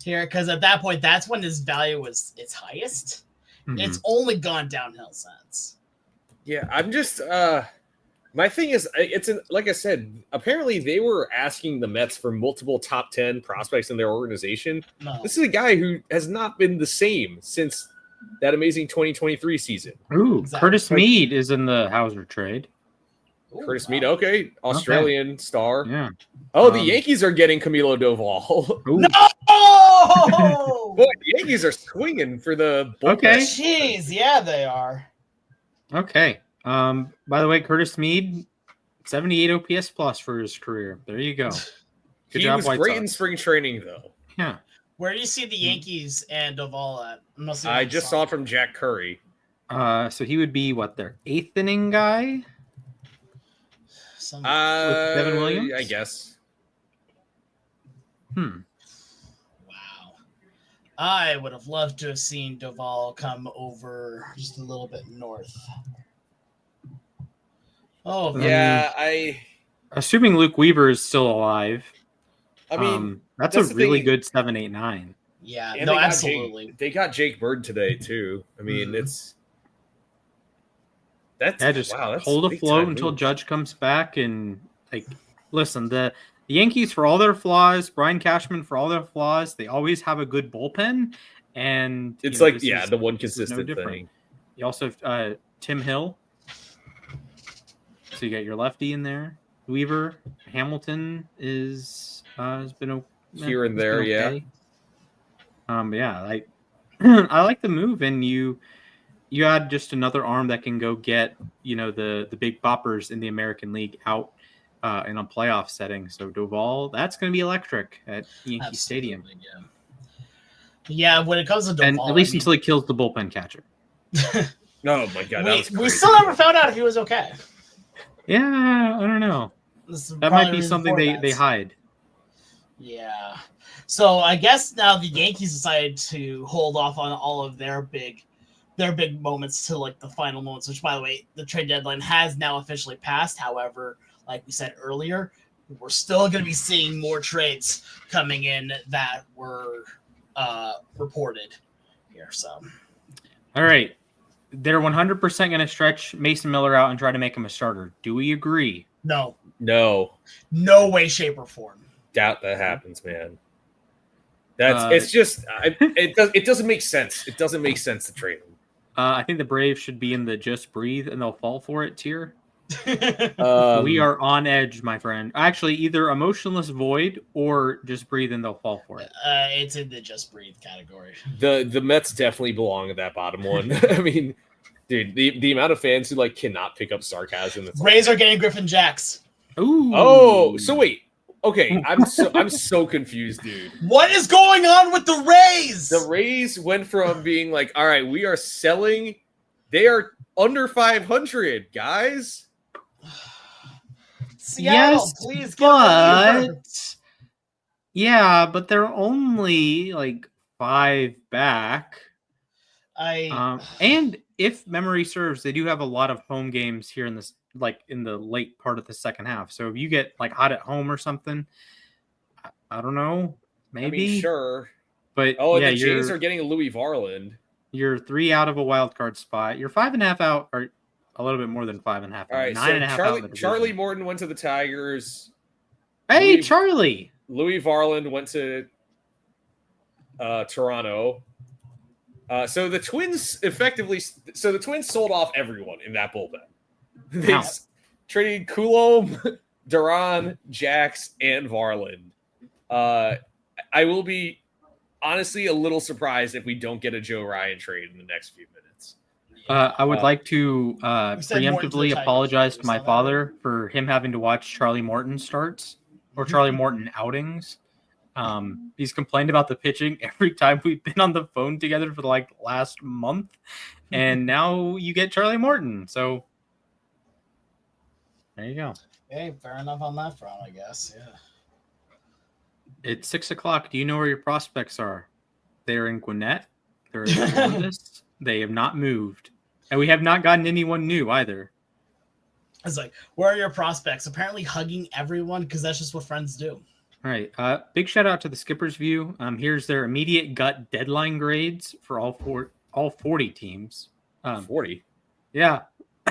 here, because at that point, that's when his value was its highest. Mm-hmm. It's only gone downhill since. Yeah, I'm just my thing is, like I said, apparently they were asking the Mets for multiple top 10 prospects in their organization. No. This is a guy who has not been the same since that amazing 2023 season. Ooh, exactly. Curtis Mead is in the Hauser trade. Ooh, Curtis wow. Mead, okay, Australian star. Yeah. Oh, the Yankees are getting Camilo Doval. Ooh. No! Boy, the Yankees are swinging for the bullpen. Okay. Jeez, yeah, they are. Okay. By the way, Curtis Mead, 78 OPS plus for his career. There you go. Good He job, was White great Sox. in spring training, though. Yeah. Where do you see the Yankees and Doval at? I just saw it from Jack Curry. So he would be what, their 8th inning guy? With Devin Williams? I guess. Hmm. Wow. I would have loved to have seen Doval come over just a little bit north. Oh, Yeah, assuming Luke Weaver is still alive. I mean, that's that's a the really thing. good 7-8-9. yeah, and no, they got absolutely. they got Jake Bird today too. I mean, that's hold big afloat time until move. Judge comes back and listen, the Yankees, for all their flaws, Brian Cashman, for all their flaws, they always have a good bullpen, and It's the one this is no consistent different. thing. You also have Tim Hill, so you got your lefty in there. Weaver, Hamilton has been Here and there, yeah. I like the move, and you add just another arm that can go get the big boppers in the American League out in a playoff setting. So Doval, that's going to be electric at Yankee Stadium. Yeah, when it comes to Doval, And at least until he kills the bullpen catcher. Oh my god, we still never found out if he was okay. Yeah, I don't know. That might be something they hide. Yeah. So I guess now the Yankees decided to hold off on all of their big moments to like the final moments, which by the way, the trade deadline has now officially passed. However, like we said earlier, we're still going to be seeing more trades coming in that were reported here. So, all right. They're 100% going to stretch Mason Miller out and try to make him a starter. Do we agree? No way, shape, or form. Doubt that happens, man. It's just it doesn't make sense. It doesn't make sense to trade him. I think the Braves should be in the just breathe and they'll fall for it tier. We are on edge, my friend. Actually, either emotionless void or just breathe and they'll fall for it. It's in the just breathe category. The Mets definitely belong at that bottom one. I mean, dude, the amount of fans who cannot pick up sarcasm. Rays are getting Griffin Jacks. Ooh. Oh, so wait. Okay, I'm so confused, dude. What is going on with the Rays? The Rays went from being all right, we are selling. They are under 500, guys. Seattle, yes, please but they're only 5 back. And if memory serves, they do have a lot of home games here in this, in the late part of the second half. So if you get hot at home or something, I don't know, maybe. I mean, sure. But the Jays are getting Louis Varland. You're 3 out of a wild card spot. You're 5.5 out, or a little bit more than 5.5 out. All right, 9.5 out. Charlie Morton went to the Tigers. Hey, Charlie. Louis Varland went to Toronto. So the Twins sold off everyone in that bullpen. They traded Coulomb, Duran, Jax, and Varland. I will be honestly a little surprised if we don't get a Joe Ryan trade in the next few minutes. I would like to preemptively apologize to my father for him having to watch Charlie Morton starts or Charlie Morton outings. He's complained about the pitching every time we've been on the phone together for the last month, and now you get Charlie Morton. So there you go. Hey, fair enough on that front, I guess. Yeah. It's 6:00. Do you know where your prospects are? They're in Gwinnett. They're in Columbus. They have not moved, and we have not gotten anyone new either. It's where are your prospects? Apparently hugging everyone because that's just what friends do. All right. Big shout out to the Skipper's View. Here's their immediate gut deadline grades for all 40 teams. 40? Yeah.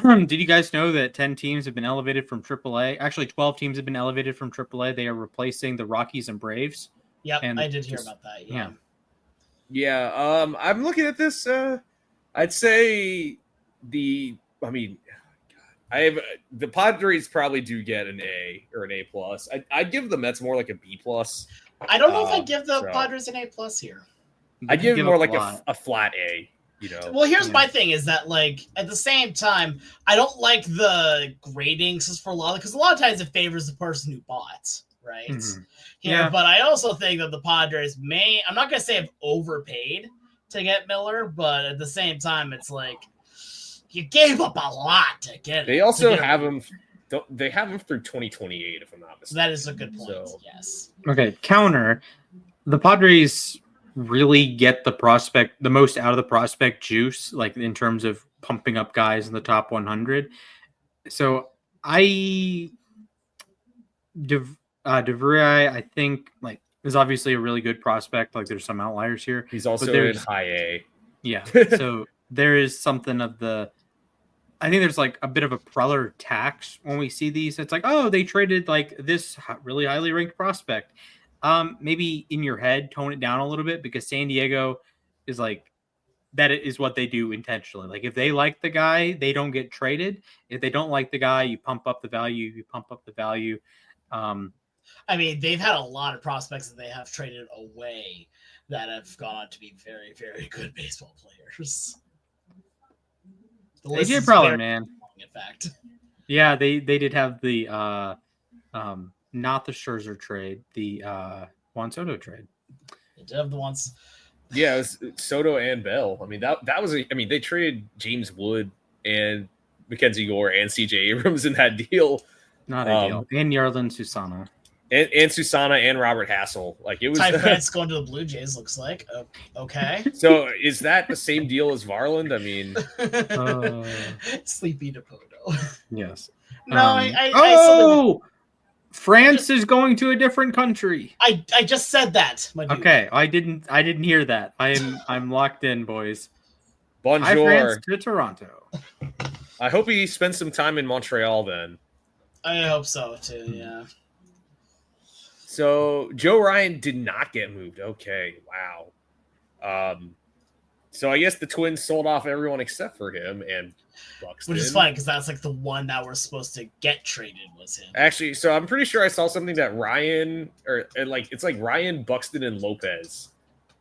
Did you guys know that 10 teams have been elevated from AAA? Actually, 12 teams have been elevated from AAA. They are replacing the Rockies and Braves. Yep, I did hear about that. Yeah. I'm looking at this. I'd say the Padres probably do get an A or an A plus. I'd give the Mets more like a B plus. I don't know if I'd give the Padres an A plus here. I'd give it more like a flat A. Well, here's my thing is that, like, at the same time, I don't like the gradings for a lot because a lot of times it favors the person who bought, right? Mm-hmm. Yeah. But I also think that the Padres I'm not going to say have overpaid to get Miller, but at the same time, it's like you gave up a lot to get They also have him. They have him through 2028, if I'm not mistaken. That is a good point. So. Yes. Okay. Counter. The Padres really get the most out of the prospect juice, like in terms of pumping up guys in the top 100. So DeVry, I think, like, is obviously a really good prospect. Like, there's some outliers here. He's also in high A. Yeah. So there is something of I think there's like a bit of a Preller tax when we see these. It's like, oh, they traded like this really highly ranked prospect. Maybe in your head, tone it down a little bit because San Diego is like, that is what they do intentionally. Like, if they like the guy, they don't get traded. If they don't like the guy, you pump up the value. I mean, they've had a lot of prospects that they have traded away that have gone on to be very, very good baseball players. AJ Preller, man. Long, in fact. Yeah, they did have the not the Scherzer trade, the Juan Soto trade. They did have the ones. Yeah, it was Soto and Bell. I mean, that was they traded James Wood and Mackenzie Gore and CJ Abrams in that deal. Not a deal. And Yarlin Susana. And Susana and Robert Hassel. Like, it was Ty France going to the Blue Jays, looks like. Okay. So is that the same deal as Varland? I mean, Sleepy Dipoto. Yes. I France is going to a different country. I just said that. My dude. Okay, I didn't hear that. I'm locked in, boys. Bonjour. Hi, France to Toronto. I hope he spends some time in Montreal then. I hope so too. Yeah. So Joe Ryan did not get moved. Okay, wow. So I guess the Twins sold off everyone except for him and Buxton. Which is funny because that's like the one that we're supposed to get traded was him. Actually, so I'm pretty sure I saw something that Ryan it's like Ryan, Buxton, and Lopez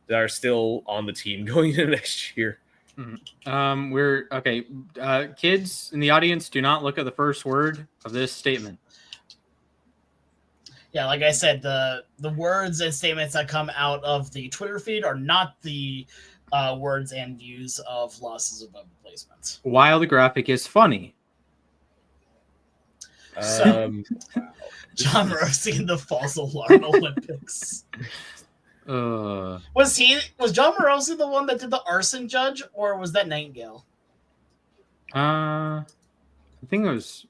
that are still on the team going into next year. Mm-hmm. We're okay. Kids in the audience, do not look at the first word of this statement. Yeah, like I said, the words and statements that come out of the Twitter feed are not the words and views of losses above replacements. While the graphic is funny. John Morosi in the false alarm Olympics. Was John Morosi the one that did the arson judge, or was that Nightingale? I think it was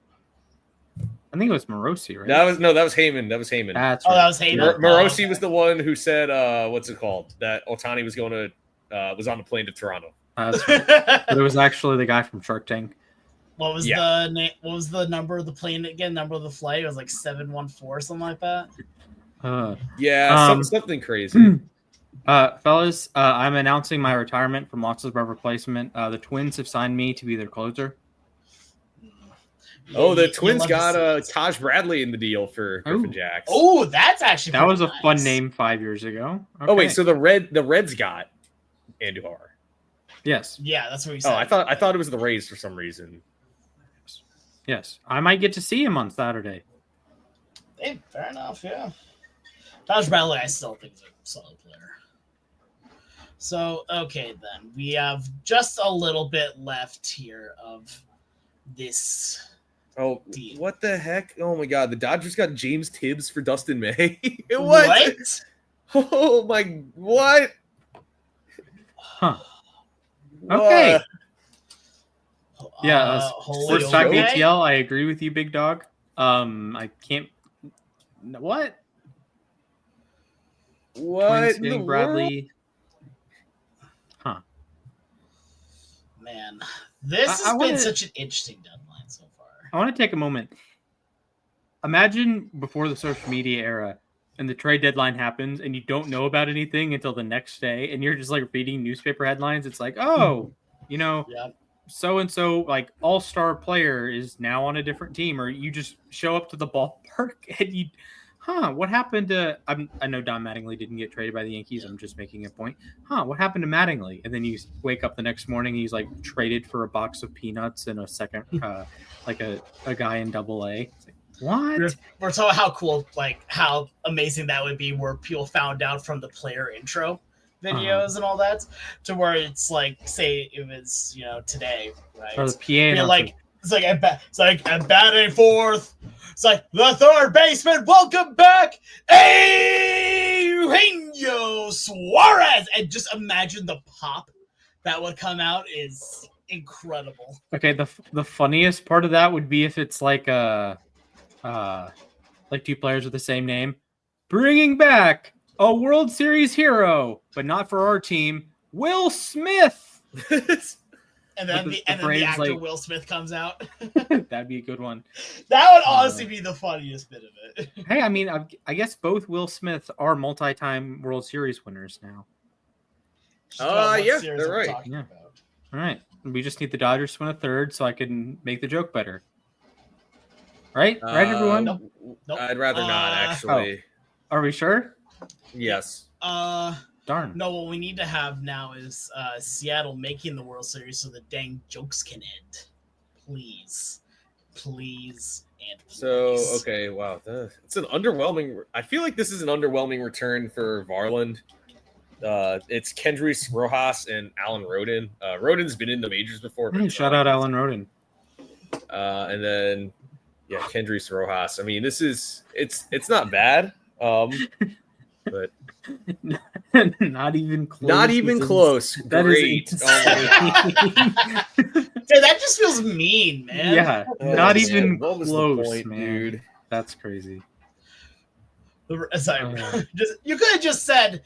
Morosi, right? That was Heyman. That was Heyman. That's right. That was Heyman. Morosi was the one who said, what's it called? That Ohtani was going to was on the plane to Toronto. That's right. But it was actually the guy from Shark Tank. What was the number of the plane again? Number of the flight? It was like 714, something like that. Something crazy. Fellas, I'm announcing my retirement from losses above replacement. The Twins have signed me to be their closer. The Twins got Taj Bradley in the deal for Griffin Jacks. Oh, that's actually that was a fun name 5 years ago. Okay. Oh wait, so the Reds got Andujar. Yes. Yeah, that's what we said. Oh, I thought it was the Rays for some reason. Yes, I might get to see him on Saturday. Hey, fair enough. Yeah, Taj Bradley, I still think is a solid player. So okay, then we have just a little bit left here of this. Oh, deal. What the heck? Oh my God, the Dodgers got James Tibbs for Dustin May. What? Oh my, what? Huh. Okay. Sports Talk ATL, I agree with you, big dog. I can't. What? What? Twins Bradley. Huh. Man, this has been such an interesting deadline so far. I want to take a moment. Imagine before the social media era and the trade deadline happens and you don't know about anything until the next day and you're just like reading newspaper headlines. It's like, so-and-so like all-star player is now on a different team, or you just show up to the ballpark and you, what happened to, I know Don Mattingly didn't get traded by the Yankees. I'm just making a point. What happened to Mattingly? And then you wake up the next morning, he's like traded for a box of peanuts and a second, like a guy in AA. It's like, what? We're talking how cool, like how amazing that would be where people found out from the player intro videos and all that, to where it's like, say it was, today, right? Or the PA like it's like at batting fourth, it's like the third baseman, welcome back, Eugenio Suarez, and just imagine the pop that would come out is incredible. Okay, the funniest part of that would be if it's like like two players with the same name, bringing back a World Series hero, but not for our team, Will Smith. And then the actor like, Will Smith comes out. That'd be a good one. That would honestly be the funniest bit of it. Hey, I mean, I guess both Will Smiths are multi-time World Series winners now. Yeah, they're right. Yeah. All right. We just need the Dodgers to win a third so I can make the joke better. Right? Right, everyone? Nope. I'd rather not, actually. Oh. Are we sure? Yes. Darn. No, what we need to have now is Seattle making the World Series so the dang jokes can end. Please. Please and please. So, okay, wow. It's an underwhelming... I feel like this is an underwhelming return for Varland. It's Kendrys Rojas and Alan Rodin. Rodin's been in the majors before. Shout out Alan Rodin. And then, yeah, Kendrys Rojas. I mean, it's not bad. But not even close. Not even close. That Great. Dude, that just feels mean, man. Yeah, not even what was close, the point, man. dude. That's crazy. Sorry, you could have just said,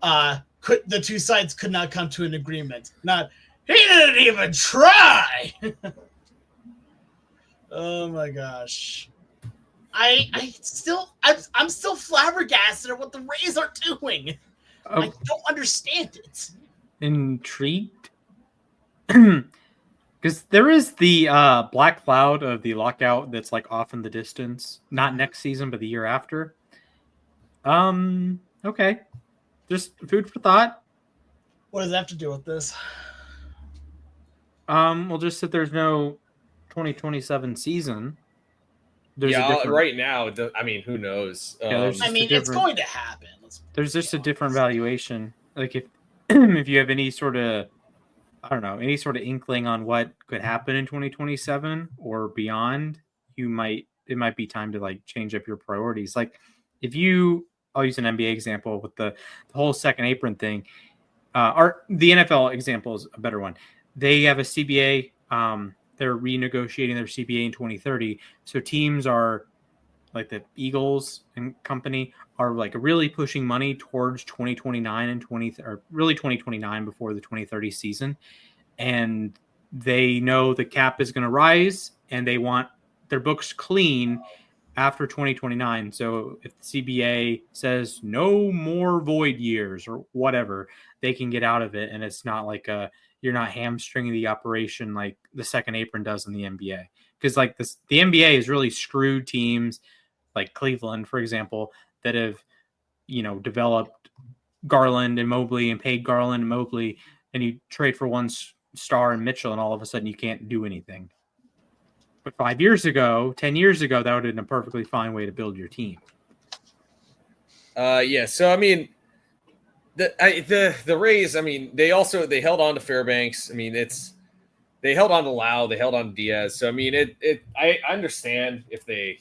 the two sides could not come to an agreement. Not, he didn't even try. Oh my gosh. I'm still flabbergasted at what the Rays are doing. I don't understand it. Intrigued? Because there is the black cloud of the lockout that's like off in the distance. Not next season, but the year after. Okay. Just food for thought. What does that have to do with this? Well, just that there's no 2027 season. Right now, I mean, who knows? It's going to happen. There's just a different valuation. Like if if you have any sort of, I don't know, any sort of inkling on what could happen in 2027 or beyond, it might be time to like change up your priorities. Like if I'll use an NBA example with the whole second apron thing. Or the NFL example is a better one. They have a CBA. They're renegotiating their CBA in 2030. So teams are like the Eagles and company are like really pushing money towards 2029 and 2029 before the 2030 season. And they know the cap is going to rise and they want their books clean after 2029. So if the CBA says no more void years or whatever, they can get out of it. And it's not like you're not hamstringing the operation like the second apron does in the NBA. Because like the NBA has really screwed teams like Cleveland, for example, that have, developed Garland and Mobley and paid Garland and Mobley, and you trade for one star and Mitchell, and all of a sudden you can't do anything. But 10 years ago, that would have been a perfectly fine way to build your team. Yeah. So I mean, the Rays. I mean, they held on to Fairbanks. I mean, they held on to Lau. They held on to Diaz. So I mean, I understand if they.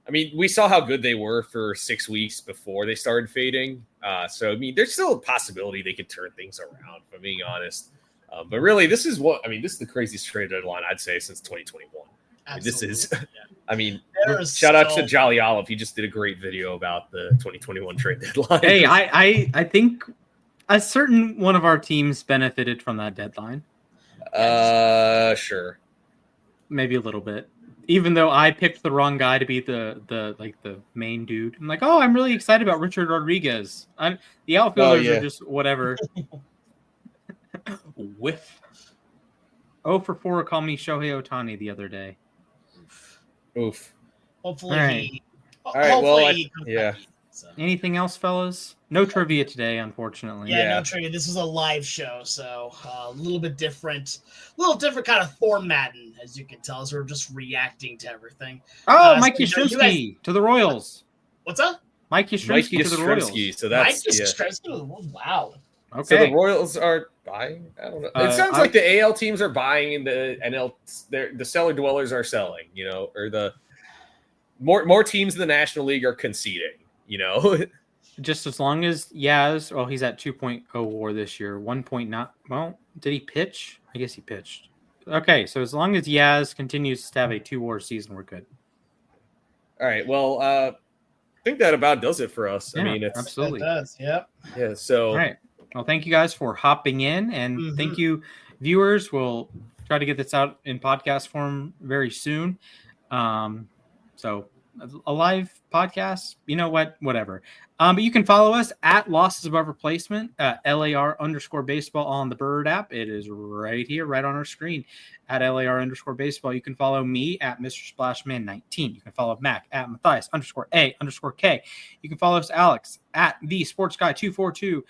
I mean, we saw how good they were for 6 weeks before they started fading. So I mean, there's still a possibility they could turn things around. If I'm being honest. But really, this is the craziest trade deadline I'd say since 2021. I mean, this is, I mean, shout out to Jolly Olive. He just did a great video about the 2021 trade deadline. Hey, I think a certain one of our teams benefited from that deadline. Sure. Maybe a little bit. Even though I picked the wrong guy to be the main dude. I'm like, oh, I'm really excited about Richard Rodriguez. The outfielders are just whatever. Whiff. 0 for 4 call me Shohei Ohtani the other day. Oof. Hopefully, All right. All right. Well, yeah. So. Anything else, fellas? No trivia today, unfortunately. Yeah, no trivia. This was a live show, so a little bit different, kind of formatting, as you can tell, as we're just reacting to everything. Oh, Mike Yastrzemski to the Royals. What's up? Mike Yastrzemski to the Royals. So that's Mike Yastrzemski. Wow. Okay. So the Royals are buying. I don't know. It sounds like the AL teams are buying, and the NL, the cellar dwellers are selling. Or the more teams in the National League are conceding. Just as long as Yaz, well, he's at 2.0 WAR this year. 1.9. Well, did he pitch? I guess he pitched. Okay, so as long as Yaz continues to have a 2 WAR season, we're good. All right. Well, I think that about does it for us. Yeah, I mean, absolutely. It does. Yep. Yeah. So. All right. Well, thank you guys for hopping in, and thank you, viewers. We'll try to get this out in podcast form very soon. So a live podcast, whatever. But you can follow us at Losses Above Replacement, LAR_baseball on the Bird app. It is right here, right on our screen at LAR_baseball. You can follow me at Mr. Splashman19. You can follow Mac at Matthias_A_K. You can follow us, Alex, at the Sports Guy 242.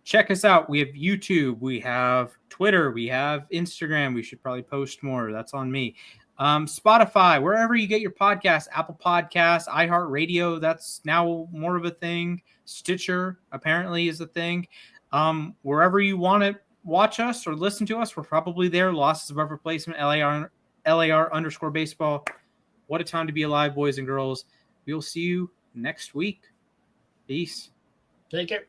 Check us out. We have YouTube. We have Twitter. We have Instagram. We should probably post more. That's on me. Spotify, wherever you get your podcasts, Apple Podcasts, iHeartRadio, that's now more of a thing. Stitcher apparently is a thing. Wherever you want to watch us or listen to us, we're probably there. Losses Above Replacement, LAR_baseball. What a time to be alive, boys and girls. We'll see you next week. Peace. Take care.